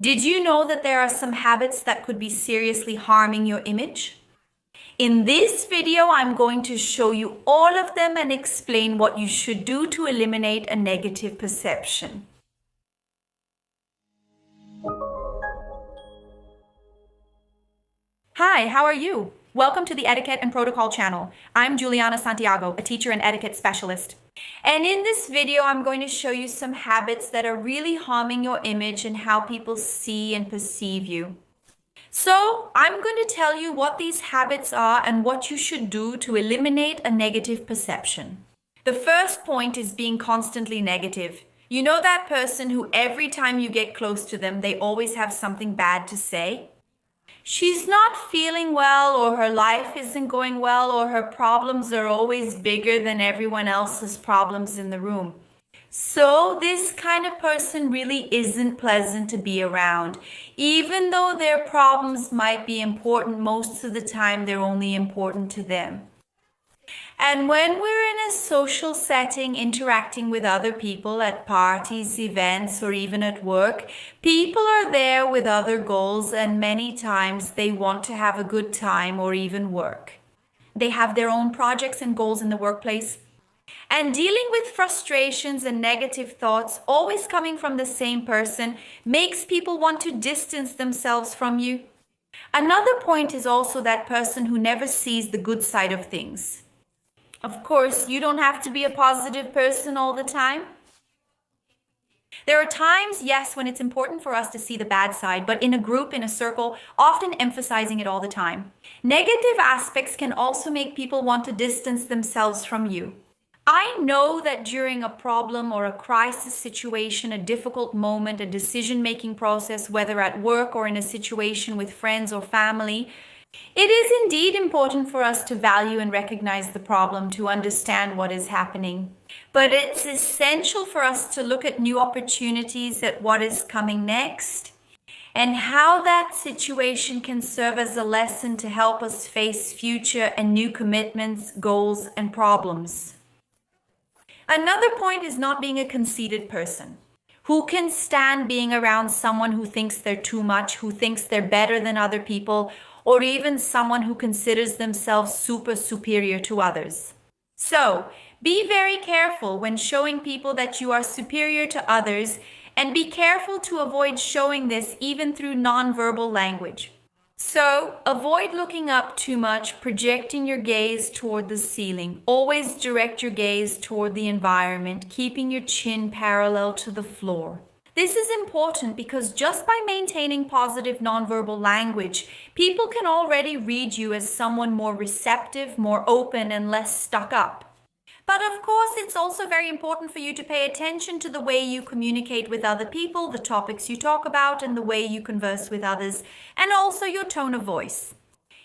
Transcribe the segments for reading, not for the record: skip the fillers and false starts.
Did you know that there are some habits that could be seriously harming your image? In this video, I'm going to show you all of them and explain what you should do to eliminate a negative perception. Hi, how are you? Welcome to the Etiquette and Protocol channel. I'm Juliana Santiago, a teacher and etiquette specialist. And in this video, I'm going to show you some habits that are really harming your image and how people see and perceive you. So I'm going to tell you what these habits are and what you should do to eliminate a negative perception. The first point is being constantly negative. You know that person who every time you get close to them, they always have something bad to say? She's not feeling well, or her life isn't going well, or her problems are always bigger than everyone else's problems in the room. So this kind of person really isn't pleasant to be around. Even though their problems might be important, most of the time they're only important to them. And when we're in a social setting, interacting with other people at parties, events, or even at work, people are there with other goals, and many times they want to have a good time or even work. They have their own projects and goals in the workplace. And dealing with frustrations and negative thoughts, always coming from the same person, makes people want to distance themselves from you. Another point is also that person who never sees the good side of things. Of course, you don't have to be a positive person all the time. There are times, yes, when it's important for us to see the bad side, but in a group, in a circle, often emphasizing it all the time. Negative aspects can also make people want to distance themselves from you. I know that during a problem or a crisis situation, a difficult moment, a decision-making process, whether at work or in a situation with friends or family, it is indeed important for us to value and recognize the problem, to understand what is happening. But it's essential for us to look at new opportunities, at what is coming next, and how that situation can serve as a lesson to help us face future and new commitments, goals, and problems. Another point is not being a conceited person. Who can stand being around someone who thinks they're too much, who thinks they're better than other people, or even someone who considers themselves superior to others? So, be very careful when showing people that you are superior to others, and be careful to avoid showing this even through nonverbal language. So, avoid looking up too much, projecting your gaze toward the ceiling. Always direct your gaze toward the environment, keeping your chin parallel to the floor. This is important because just by maintaining positive nonverbal language, people can already read you as someone more receptive, more open, and less stuck up. But of course, it's also very important for you to pay attention to the way you communicate with other people, the topics you talk about, and the way you converse with others, and also your tone of voice.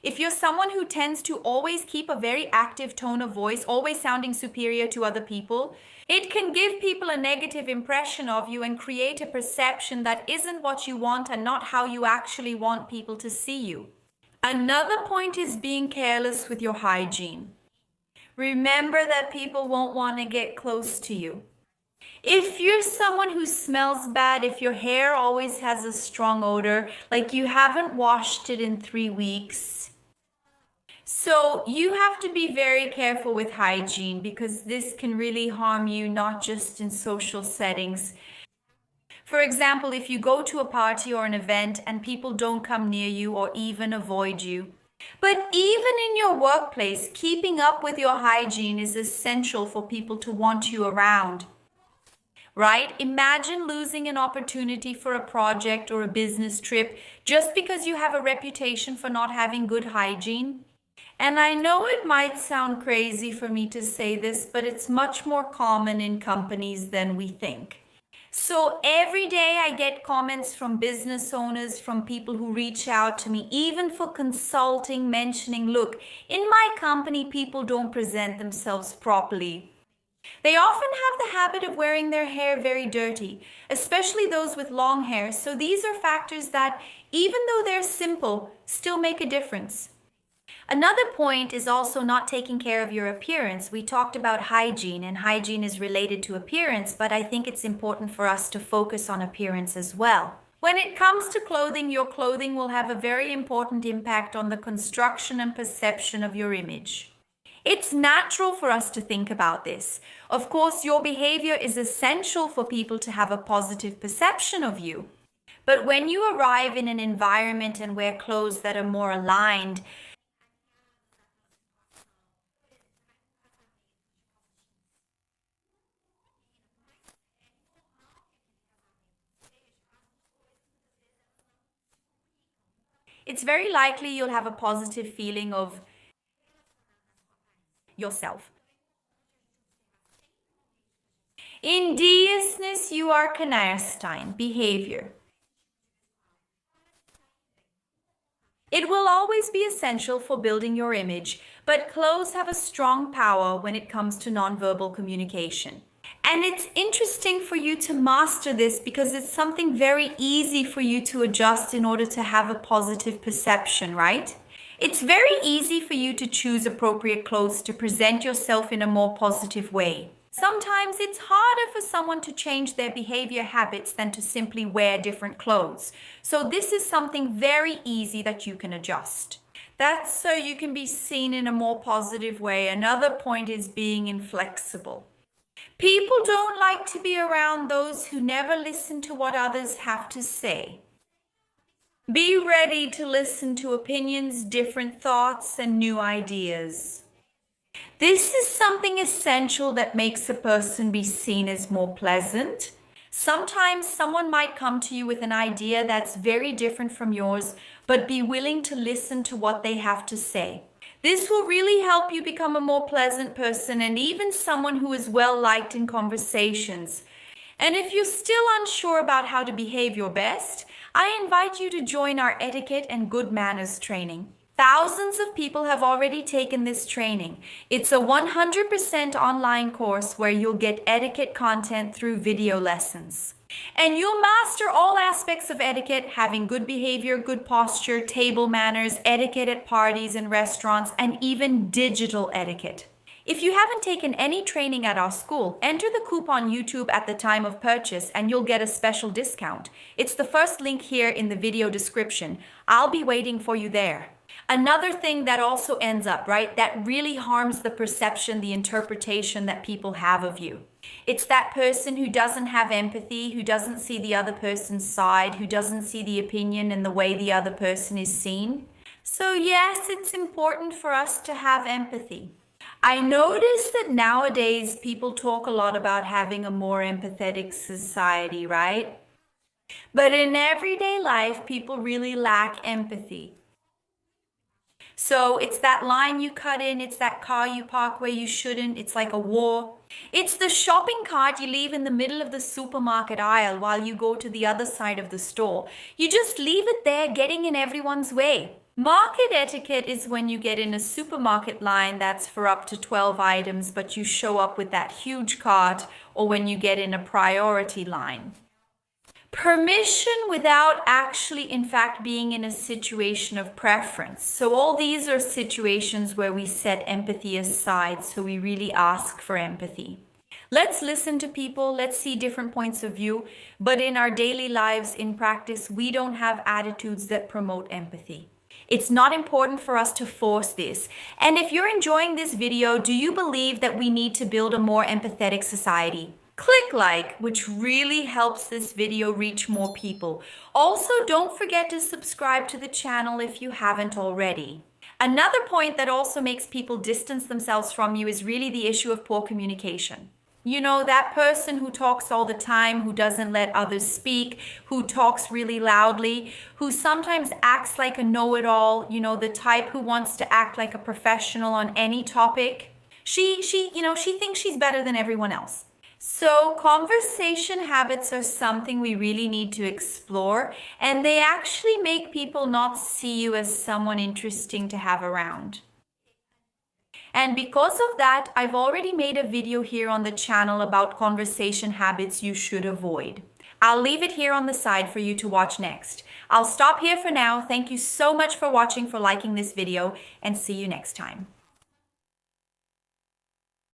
If you're someone who tends to always keep a very active tone of voice, always sounding superior to other people, it can give people a negative impression of you and create a perception that isn't what you want and not how you actually want people to see you. Another point is being careless with your hygiene. Remember that people won't want to get close to you. If you're someone who smells bad, if your hair always has a strong odor, like you haven't washed it in 3 weeks, so you have to be very careful with hygiene because this can really harm you, not just in social settings. For example, if you go to a party or an event and people don't come near you or even avoid you. But even in your workplace, keeping up with your hygiene is essential for people to want you around. Right? Imagine losing an opportunity for a project or a business trip just because you have a reputation for not having good hygiene. And I know it might sound crazy for me to say this, but it's much more common in companies than we think. So every day I get comments from business owners, from people who reach out to me, even for consulting, mentioning, look, in my company, people don't present themselves properly. They often have the habit of wearing their hair very dirty, especially those with long hair. So these are factors that, even though they're simple, still make a difference. Another point is also not taking care of your appearance. We talked about hygiene, and hygiene is related to appearance, but I think it's important for us to focus on appearance as well. When it comes to clothing, your clothing will have a very important impact on the construction and perception of your image. It's natural for us to think about this. Of course, your behavior is essential for people to have a positive perception of you. But when you arrive in an environment and wear clothes that are more aligned, it's very likely you'll have a positive feeling of yourself. In deisness, you are Kanayastine, behavior. It will always be essential for building your image, but clothes have a strong power when it comes to nonverbal communication. And it's interesting for you to master this because it's something very easy for you to adjust in order to have a positive perception, right? It's very easy for you to choose appropriate clothes to present yourself in a more positive way. Sometimes it's harder for someone to change their behavior habits than to simply wear different clothes. So this is something very easy that you can adjust. That's so you can be seen in a more positive way. Another point is being inflexible. People don't like to be around those who never listen to what others have to say. Be ready to listen to opinions, different thoughts, and new ideas. This is something essential that makes a person be seen as more pleasant. Sometimes someone might come to you with an idea that's very different from yours, but be willing to listen to what they have to say. This will really help you become a more pleasant person and even someone who is well liked in conversations. And if you're still unsure about how to behave your best, I invite you to join our etiquette and good manners training. Thousands of people have already taken this training. It's a 100% online course where you'll get etiquette content through video lessons. And you'll master all aspects of etiquette, having good behavior, good posture, table manners, etiquette at parties and restaurants, and even digital etiquette. If you haven't taken any training at our school, enter the coupon YouTube at the time of purchase and you'll get a special discount. It's the first link here in the video description. I'll be waiting for you there. Another thing that also ends up, right, that really harms the perception, the interpretation that people have of you. It's that person who doesn't have empathy, who doesn't see the other person's side, who doesn't see the opinion and the way the other person is seen. So yes, it's important for us to have empathy. I notice that nowadays people talk a lot about having a more empathetic society, right? But in everyday life, people really lack empathy. So it's that line you cut in, it's that car you park where you shouldn't, it's like a war. It's the shopping cart you leave in the middle of the supermarket aisle while you go to the other side of the store. You just leave it there, getting in everyone's way. Market etiquette is when you get in a supermarket line that's for up to 12 items, but you show up with that huge cart, or when you get in a priority line. Permission without actually, in fact, being in a situation of preference. So all these are situations where we set empathy aside, so we really ask for empathy. Let's listen to people, let's see different points of view, but in our daily lives, in practice, we don't have attitudes that promote empathy. It's not important for us to force this. And if you're enjoying this video, do you believe that we need to build a more empathetic society? Click like, which really helps this video reach more people. Also, don't forget to subscribe to the channel if you haven't already. Another point that also makes people distance themselves from you is really the issue of poor communication. You know, that person who talks all the time, who doesn't let others speak, who talks really loudly, who sometimes acts like a know-it-all, you know, the type who wants to act like a professional on any topic. She thinks she's better than everyone else. So conversation habits are something we really need to explore, and they actually make people not see you as someone interesting to have around. And because of that, I've already made a video here on the channel about conversation habits you should avoid. I'll leave it here on the side for you to watch next. I'll stop here for now. Thank you so much for watching, for liking this video, and see you next time.